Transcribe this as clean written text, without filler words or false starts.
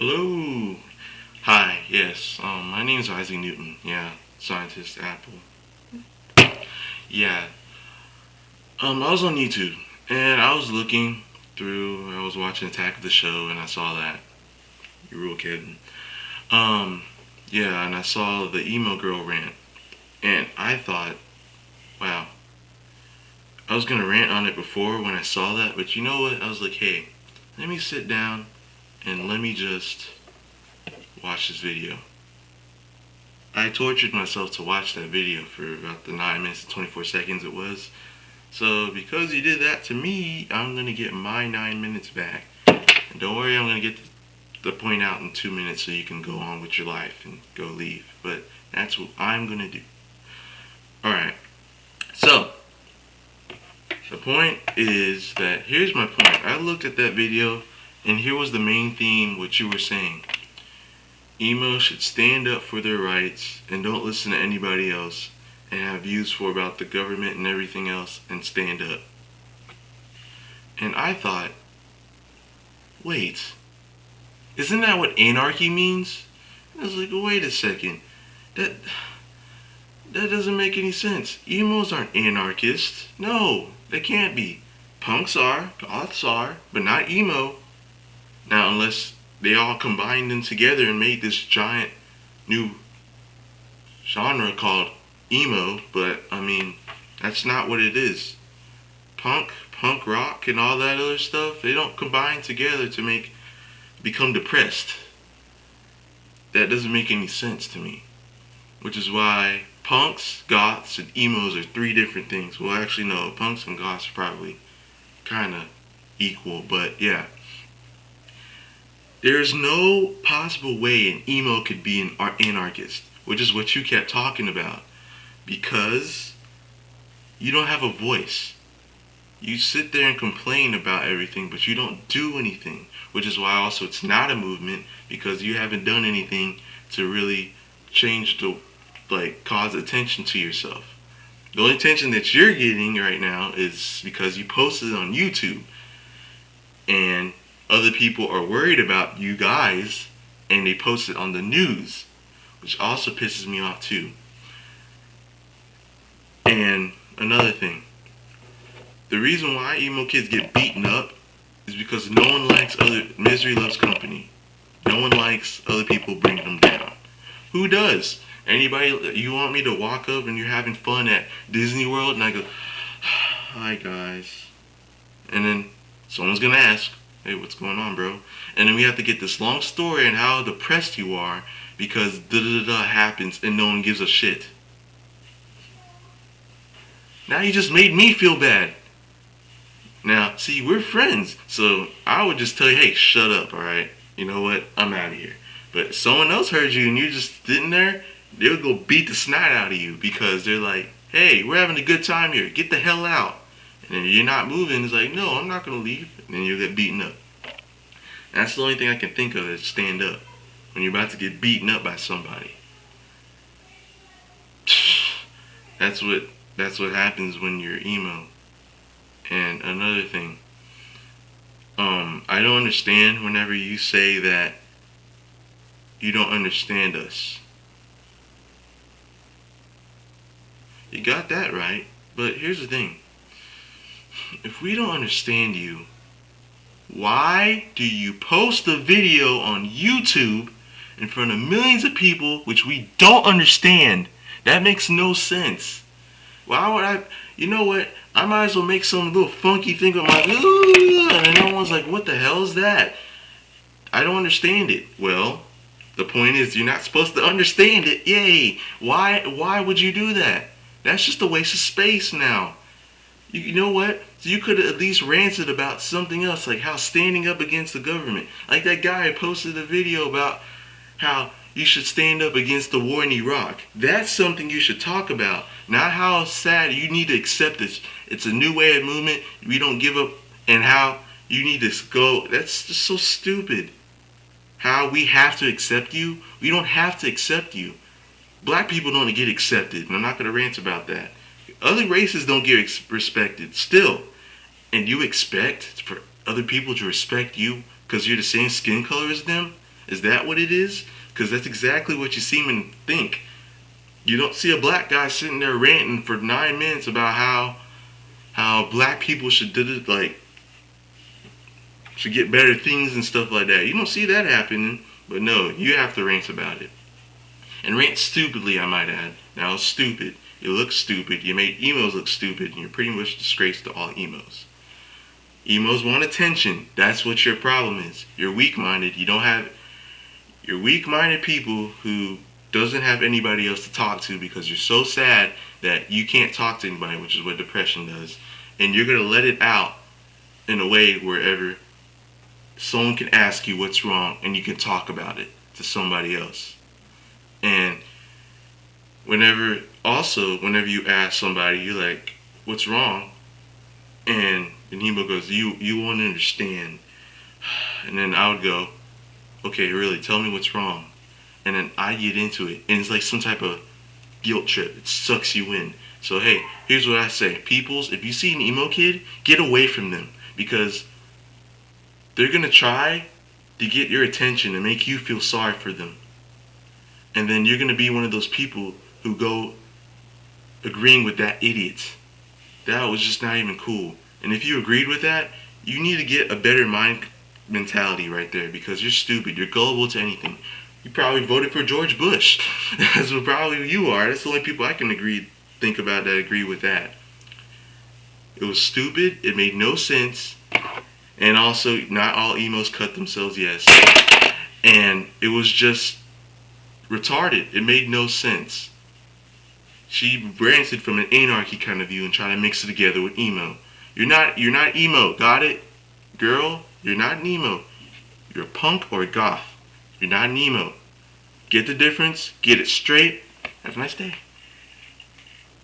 Hello. Hi. Yes. My name is Isaac Newton. Yeah. Scientist. Apple. Yeah. I was on YouTube and I was looking through. I was watching Attack of the Show and I saw that. You real kidding? Um. Yeah, and I saw the Emo Girl rant, and I thought, wow. I was gonna rant on it before when I saw that, but you know what? I was like, hey, let me sit down and let me just watch this video. I tortured myself to watch that video for about the 9 minutes and 24 seconds it was. So because you did that to me, I'm going to get my 9 minutes back. And don't worry, I'm going to get the point out in 2 minutes so you can go on with your life and go leave. But that's what I'm going to do. Alright, so the point is that here's my point. I looked at that video and here was the main theme, what you were saying. Emo should stand up for their rights and don't listen to anybody else and have views for about the government and everything else and stand up. And I thought, wait, isn't that what anarchy means? I was like, wait a second, that doesn't make any sense. Emos aren't anarchists. No, they can't be. Punks are, goths are, but not emo. Now, unless they all combined them together and made this giant new genre called emo, but I mean, that's not what it is. Punk rock and all that other stuff, they don't combine together to become depressed. That doesn't make any sense to me. Which is why punks, goths, and emos are three different things. Well, actually no, punks and goths are probably kinda equal, but yeah. There's no possible way an emo could be an anarchist, which is what you kept talking about. Because you don't have a voice. You sit there and complain about everything, but you don't do anything. Which is why also it's not a movement, because you haven't done anything to really cause attention to yourself. The only attention that you're getting right now is because you posted it on YouTube. And other people are worried about you guys and they post it on the news, which also pisses me off too. And another thing, the reason why emo kids get beaten up is because no one likes misery loves company. No one likes other people bringing them down. Who does? Anybody, you want me to walk up and you're having fun at Disney World and I go, hi guys. And then someone's gonna ask, hey, what's going on, bro? And then we have to get this long story on how depressed you are because da-da-da-da happens and no one gives a shit. Now you just made me feel bad. Now, see, we're friends, so I would just tell you, hey, shut up, alright? You know what? I'm out of here. But if someone else heard you and you're just sitting there, they would go beat the snot out of you because they're like, hey, we're having a good time here. Get the hell out. And then you're not moving. It's like, no, I'm not going to leave. And then you'll get beaten up. And that's the only thing I can think of is stand up. When you're about to get beaten up by somebody. That's what happens when you're emo. And another thing. I don't understand whenever you say that you don't understand us. You got that right. But here's the thing. If we don't understand you, why do you post a video on YouTube in front of millions of people which we don't understand? That makes no sense. Why would I? You know what? I might as well make some little funky thing with my ooh, and no one's like, what the hell is that? I don't understand it. Well, the point is you're not supposed to understand it. Yay. Why would you do that? That's just a waste of space now. You know what? So you could have at least ranted about something else, like how standing up against the government. Like that guy posted a video about how you should stand up against the war in Iraq. That's something you should talk about. Not how sad you need to accept this. It's a new way of movement. We don't give up, and how you need to go. That's just so stupid. How we have to accept you? We don't have to accept you. Black people don't get accepted, and I'm not going to rant about that. Other races don't get respected still. And you expect for other people to respect you because you're the same skin color as them? Is that what it is? Because that's exactly what you seem to think. You don't see a black guy sitting there ranting for 9 minutes about how black people should do it, like should get better things and stuff like that. You don't see that happening, but no, you have to rant about it. And rant stupidly, I might add. Now it's stupid. You look stupid. You make emos look stupid, and you're pretty much a disgrace to all emos. Emos want attention. That's what your problem is. You're weak-minded. You're weak-minded people who doesn't have anybody else to talk to because you're so sad that you can't talk to anybody, which is what depression does. And you're going to let it out in a way wherever someone can ask you what's wrong and you can talk about it to somebody else. And whenever you ask somebody, you're like, what's wrong? And emo goes, you won't understand. And then I would go, okay, really, tell me what's wrong. And then I get into it. And it's like some type of guilt trip. It sucks you in. So hey, here's what I say. Peoples, if you see an emo kid, get away from them. Because they're going to try to get your attention and make you feel sorry for them. And then you're going to be one of those people who go agreeing with that idiot. That was just not even cool. And if you agreed with that, you need to get a better mind mentality right there because you're stupid. You're gullible to anything. You probably voted for George Bush. That's what probably you are. That's the only people I can think about that agree with that. It was stupid. It made no sense. And also, not all emos cut themselves, yes. And it was just retarded. It made no sense. She ranted from an anarchy kind of view and tried to mix it together with emo. You're not emo, got it? Girl, you're not an emo. You're a punk or a goth. You're not an emo. Get the difference, get it straight. Have a nice day.